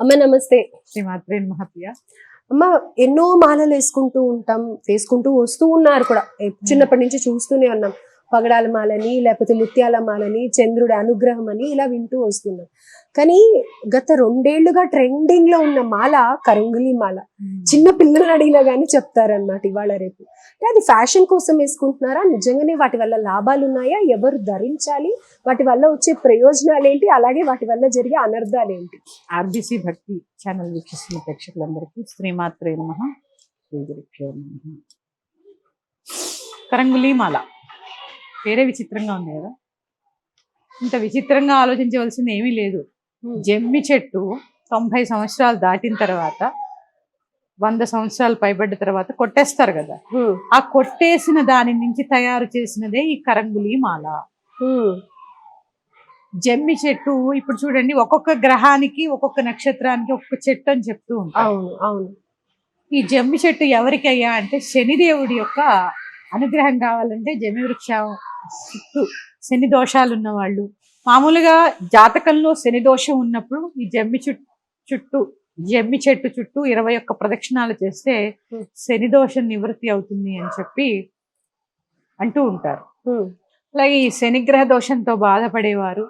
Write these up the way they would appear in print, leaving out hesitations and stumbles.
అమ్మ నమస్తే. శ్రీమాత్రే నమః ప్రియ. అమ్మ ఎన్నో మాలలు వేసుకుంటూ ఉంటాం, వేసుకుంటూ వస్తూ ఉన్నారు కూడా. చిన్నప్పటి నుంచి చూస్తూనే ఉన్నాం. పగడాల మాలని, లేకపోతే ముత్యాల మాలని, చంద్రుడి అనుగ్రహం అని ఇలా వింటూ వస్తున్నాం. కానీ గత 2 ఏళ్లుగా ట్రెండింగ్ లో ఉన్న మాల కరంగులి మాల. చిన్న పిల్లల్ని అడిగినా గానీ చెప్తారన్నమాట ఇవాళ రేపు. అది ఫ్యాషన్ కోసం వేసుకుంటున్నారా? నిజంగానే వాటి వల్ల లాభాలు ఉన్నాయా? ఎవరు ధరించాలి? వాటి వల్ల వచ్చే ప్రయోజనాలు ఏంటి? అలాగే వాటి వల్ల జరిగే అనర్థాలు ఏంటి? ఆర్బీసీ భక్తి ఛానల్ వీక్షిస్తున్న ప్రేక్షకులందరికీ శ్రీమాత్రే నమః, శ్రీ గురుభ్యో నమః. కరంగులి మాల పేరే విచిత్రంగా ఉంది కదా. ఇంత విచిత్రంగా ఆలోచించవలసింది ఏమీ లేదు. జమ్మి చెట్టు 90 సంవత్సరాలు దాటిన తర్వాత, 100 సంవత్సరాలు పైబడ్డ తర్వాత కొట్టేస్తారు కదా. ఆ కొట్టేసిన దాని నుంచి తయారు చేసినదే ఈ కరంగులి మాల. జమ్మి చెట్టు ఇప్పుడు చూడండి, ఒక్కొక్క గ్రహానికి ఒక్కొక్క నక్షత్రానికి ఒక్కొక్క చెట్టు అని చెప్తూ ఉంటాం. అవును. ఈ జమ్మి చెట్టు ఎవరికయ్యా అంటే శనిదేవుడి యొక్క అనుగ్రహం కావాలంటే జమ్మి వృక్షం చుట్టూ శని దోషాలు ఉన్న వాళ్ళు, మామూలుగా జాతకంలో శని దోషం ఉన్నప్పుడు ఈ జమ్మి చెట్టు చుట్టూ 21 ప్రదక్షిణాలు చేస్తే శని దోషం నివృత్తి అవుతుంది అని చెప్పి అంటూ ఉంటారు. అలాగే ఈ శనిగ్రహ దోషంతో బాధపడేవారు,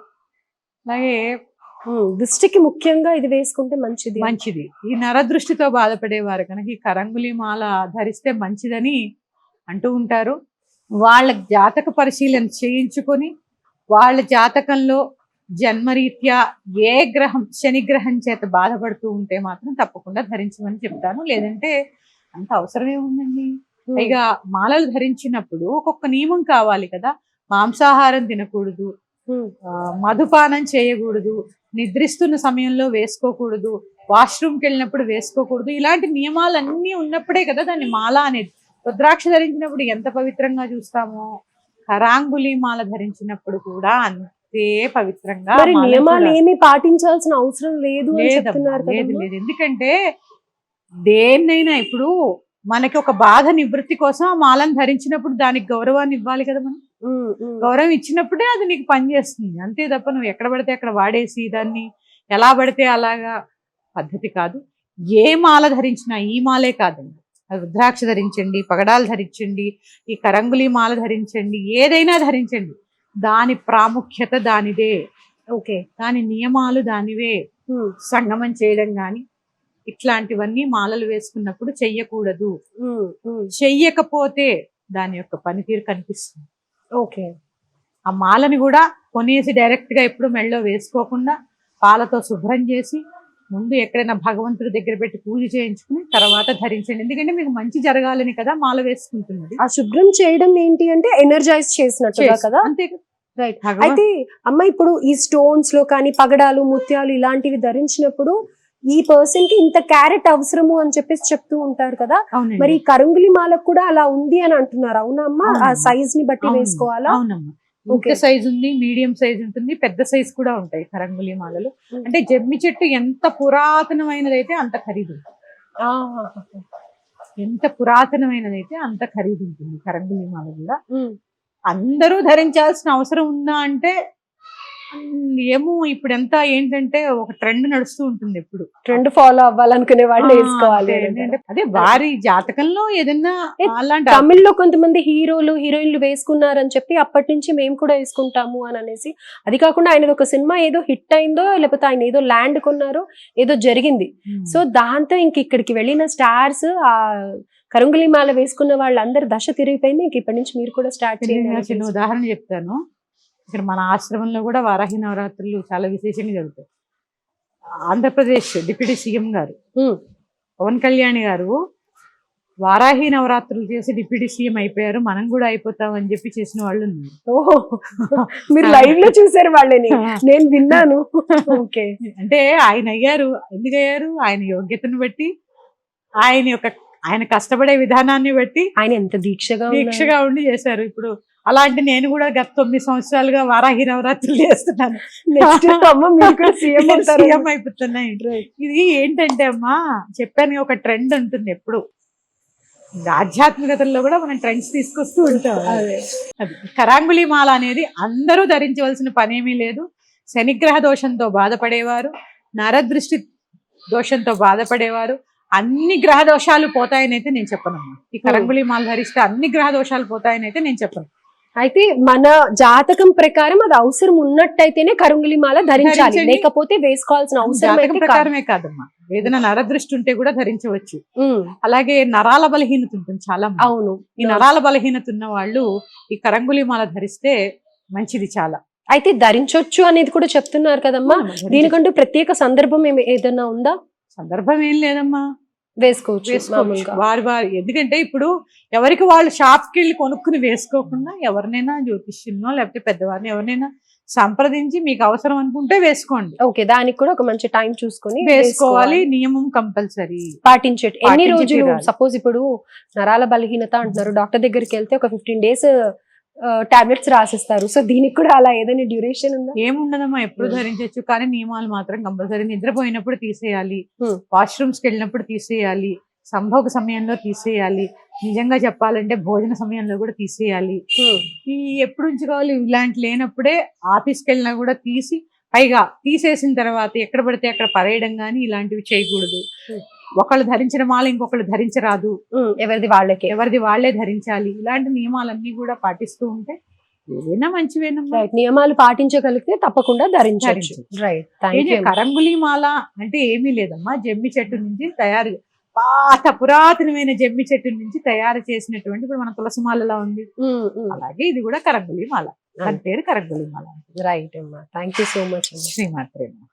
అలాగే దృష్టికి ముఖ్యంగా ఇది వేసుకుంటే మంచిది. ఈ నరదృష్టితో బాధపడేవారు కనుక ఈ కరంగులి మాల ధరిస్తే మంచిదని అంటూ ఉంటారు. వాళ్ళ జాతక పరిశీలన చేయించుకొని వాళ్ళ జాతకంలో జన్మరీత్యా ఏ గ్రహం శనిగ్రహం చేత బాధపడుతూ ఉంటే మాత్రం తప్పకుండా ధరించమని చెప్తాను. లేదంటే అంత అవసరమే ఉందండి. పైగా మాలలు ధరించినప్పుడు ఒక్కొక్క నియమం కావాలి కదా. మాంసాహారం తినకూడదు, మధుపానం చేయకూడదు, నిద్రిస్తున్న సమయంలో వేసుకోకూడదు, వాష్రూమ్కి వెళ్ళినప్పుడు వేసుకోకూడదు. ఇలాంటి నియమాలన్నీ ఉన్నప్పుడే కదా దాన్ని మాల అనేది. రుద్రాక్ష ధరించినప్పుడు ఎంత పవిత్రంగా చూస్తామో, కరాంగులి మాల ధరించినప్పుడు కూడా అంతే పవిత్రంగా. నియమాలు ఏమి పాటించాల్సిన అవసరం లేదు. ఎందుకంటే దేన్నైనా ఇప్పుడు మనకి ఒక బాధ నివృత్తి కోసం ఆ మాలను ధరించినప్పుడు దానికి గౌరవాన్ని ఇవ్వాలి కదా. మనం గౌరవం ఇచ్చినప్పుడే అది నీకు పనిచేస్తుంది. అంతే తప్ప నువ్వు ఎక్కడ పడితే అక్కడ వాడేసి దాన్ని ఎలా పడితే అలాగా పద్ధతి కాదు. ఏ మాల ధరించినా, ఈ మాలే కాదండి, రుద్రాక్ష ధరించండి, పగడాలు ధరించండి, ఈ కరంగులి మాల ధరించండి, ఏదైనా ధరించండి, దాని ప్రాముఖ్యత దానిదే. దాని నియమాలు దానివే. సంగమం చేయడం గాని ఇట్లాంటివన్నీ మాలలు వేసుకున్నప్పుడు చెయ్యకూడదు. చెయ్యకపోతే దాని యొక్క పనితీరు కనిపిస్తుంది. ఆ మాలని కూడా కొనేసి డైరెక్ట్ గా ఎప్పుడు మెళ్ళలో వేసుకోకుండా పాలతో శుభ్రం చేసి ముందు ఎక్కడైనా భగవంతుడి దగ్గర పెట్టి పూజ చేయించుకుని తర్వాత ధరించండి. ఎందుకంటే మీకు మంచి జరగాలని కదా మాల వేసుకుంటున్నది. ఆ శుభ్రం చేయడం ఏంటి అంటే ఎనర్జైజ్ చేసినట్టుగా కదా. అంతే. రైట్. అయితే అమ్మ ఇప్పుడు ఈ స్టోన్స్ లో కానీ పగడాలు, ముత్యాలు ఇలాంటివి ధరించినప్పుడు ఈ పర్సన్ కి ఇంత క్యారెట్ అవసరము అని చెప్పేసి చెప్తూ ఉంటారు కదా. మరి కరంగులి మాలకు కూడా అలా ఉంది అని అంటున్నారు. అవునా అమ్మ? ఆ సైజ్ ని బట్టి వేసుకోవాలా? అవునమ్మా. ముఖ్య సైజ్ ఉంది, మీడియం సైజ్ ఉంటుంది, పెద్ద సైజ్ కూడా ఉంటాయి కరంగులి మాలలు. అంటే జమ్మి చెట్టు ఎంత పురాతనమైనదైతే అంత ఖరీదు. ఎంత పురాతనమైనదైతే అంత ఖరీదు ఉంటుంది కరంగులి మాల కూడా. అందరూ ధరించాల్సిన అవసరం ఉందా అంటే ఏమో. ఇప్పుడు ఎంత ఏంటంటే ఒక ట్రెండ్ నడుస్తూ ఉంటుంది. ఎప్పుడు ట్రెండ్ ఫాలో అవ్వాలనుకునే వాళ్ళు వేసుకోవాలి. అదే వారి జాతకంలో ఏదైనా అలాంటి. తమిళ్లో కొంతమంది హీరోలు హీరోయిన్లు వేసుకున్నారని చెప్పి అప్పటి నుంచి మేము కూడా వేసుకుంటాము అని అనేసి. అది కాకుండా ఆయన ఒక సినిమా ఏదో హిట్ అయిందో, లేకపోతే ఆయన ఏదో ల్యాండ్ కొన్నారో ఏదో జరిగింది. సో దాంతో ఇంక ఇక్కడికి వెళ్ళిన స్టార్స్ ఆ కరంగులి మాల వేసుకున్న వాళ్ళందరూ దశ తిరిగిపోయింది. ఇంక ఇప్పటి నుంచి మీరు కూడా స్టార్ట్ చేయండి. చిన్న ఉదాహరణ చెప్తాను. ఇక్కడ మన ఆశ్రమంలో కూడా వారాహి నవరాత్రులు చాలా విశేషంగా జరుగుతాయి. ఆంధ్రప్రదేశ్ డిప్యూటీ సీఎం గారు పవన్ కళ్యాణ్ గారు వారాహి నవరాత్రులు చేసి డిప్యూటీ సీఎం అయిపోయారు. మనం కూడా అయిపోతాం అని చెప్పి చేసిన వాళ్ళు ఉన్నారు. ఓహో, మీరు లైవ్ లో చూసారు వాళ్ళని? నేను విన్నాను. అంటే ఆయన అయ్యారు. ఎందుకు అయ్యారు? ఆయన యోగ్యతను బట్టి, ఆయన కష్టపడే విధానాన్ని బట్టి, ఆయన ఎంత దీక్షగా ఉండి చేశారు. ఇప్పుడు అలాంటి నేను కూడా గత 9 సంవత్సరాలుగా వారాహి నవరాత్రులు చేస్తున్నాను. సీఎం అయిపోతున్నాయి. ఇది ఏంటంటే అమ్మా, చెప్పాను ఒక ట్రెండ్ ఉంటుంది ఎప్పుడు. ఆధ్యాత్మికతల్లో కూడా మనం ట్రెండ్స్ తీసుకొస్తూ ఉంటాం. అది కరాంగులి మాల అనేది అందరూ ధరించవలసిన పనేమీ లేదు. శనిగ్రహ దోషంతో బాధపడేవారు, నరదృష్టి దోషంతో బాధపడేవారు అన్ని గ్రహ దోషాలు పోతాయని అయితే నేను చెప్పనమ్మా. ఈ కరంగుళి మాల ధరిస్తే అన్ని గ్రహ దోషాలు పోతాయని అయితే నేను చెప్పను. అయితే మన జాతకం ప్రకారం అది అవసరం ఉన్నట్టయితేనే కరుంగిలి మాల ధరించాలి, ధరించండి. లేకపోతే వేసుకోవాల్సిన అవసరం జాతకం అయితే కాదు. ప్రకారమే కాదమ్మా, ఏదైనా నరదృష్టి ఉంటే కూడా ధరించవచ్చు. ఉమ్, అలాగే నరాల బలహీనత ఉంటుంది చాలా మందికి. అవును. ఈ నరాల బలహీనత ఉన్న వాళ్ళు ఈ కరంగుళి మాల ధరిస్తే మంచిది చాలా. అయితే ధరించొచ్చు అనేది కూడా చెప్తున్నారు కదమ్మా, దీనికంటూ ప్రత్యేక సందర్భం ఏదైనా ఉందా? సందర్భం ఏం లేదమ్మా, వేసుకోవచ్చు వేసుకోవచ్చు మామూలుగా. వారి ఎందుకంటే ఇప్పుడు ఎవరికి వాళ్ళు షాప్ కి వెళ్ళి కొనుక్కుని వేసుకోకుండా ఎవరినైనా జ్యోతిష్యున్నో లేకపోతే పెద్దవారిని ఎవరినైనా సంప్రదించి మీకు అవసరం అనుకుంటే వేసుకోండి. ఓకే, దానికి కూడా ఒక మంచి టైం చూసుకొని వేసుకోవాలి, నియమం కంపల్సరీ పాటించేట. ఎన్ని పాటించి రోజులు? తీరాలి. సపోజ్ ఇప్పుడు నరాల బలహీనత అంటున్నారు, డాక్టర్ దగ్గరికి వెళ్తే ఒక 15 days టాబ్లెట్స్ రాసిస్తారు. సో దీనికి కూడా అలా ఏదైనా డ్యూరేషన్ ఉందా? ఏముండదమ్మా, ఎప్పుడు Hmm. ధరించవచ్చు, కానీ నియమాలు మాత్రం కంపల్సరీ. నిద్రపోయినప్పుడు తీసేయాలి, Hmm. వాష్రూమ్స్ కి వెళ్ళినప్పుడు తీసేయాలి, సంభోగ సమయంలో తీసేయాలి, నిజంగా చెప్పాలంటే భోజన సమయంలో కూడా తీసేయాలి. ఈ ఎప్పుడు ఉంచుకోవాలి, ఇలాంటి లేనప్పుడే ఆఫీస్కి వెళ్ళినా కూడా తీసి, పైగా తీసేసిన తర్వాత ఎక్కడ పడితే అక్కడ పడేయడం కానీ ఇలాంటివి చేయకూడదు. ఒకళ్ళు ధరించిన మాల ఇంకొకళ్ళు ధరించరాదు, ఎవరిది వాళ్ళకే. ఎవరిది వాళ్లే ధరించాలి. ఇలాంటి నియమాలన్నీ కూడా పాటిస్తూ ఉంటే ఏదైనా మంచివేనమ్మా. రైట్, నియమాలు పాటించగలిగితే తప్పకుండా ధరించవచ్చు. ధరించవచ్చు. Right, thank you. కరంగుళి మాల అంటే ఏమీ లేదమ్మా, జమ్మి చెట్టు నుంచి తయారు, పాత పురాతనమైన జమ్మి చెట్టు నుంచి తయారు చేసినటువంటి, ఇప్పుడు మన తులసి మాలలా ఉంది అలాగే ఇది కూడా కరంగుళి మాల, దాని పేరు కరంగుళి మాల. రైట్ అమ్మా, థ్యాంక్ యూ సో మచ్. శ్రీమాత్రే నమః.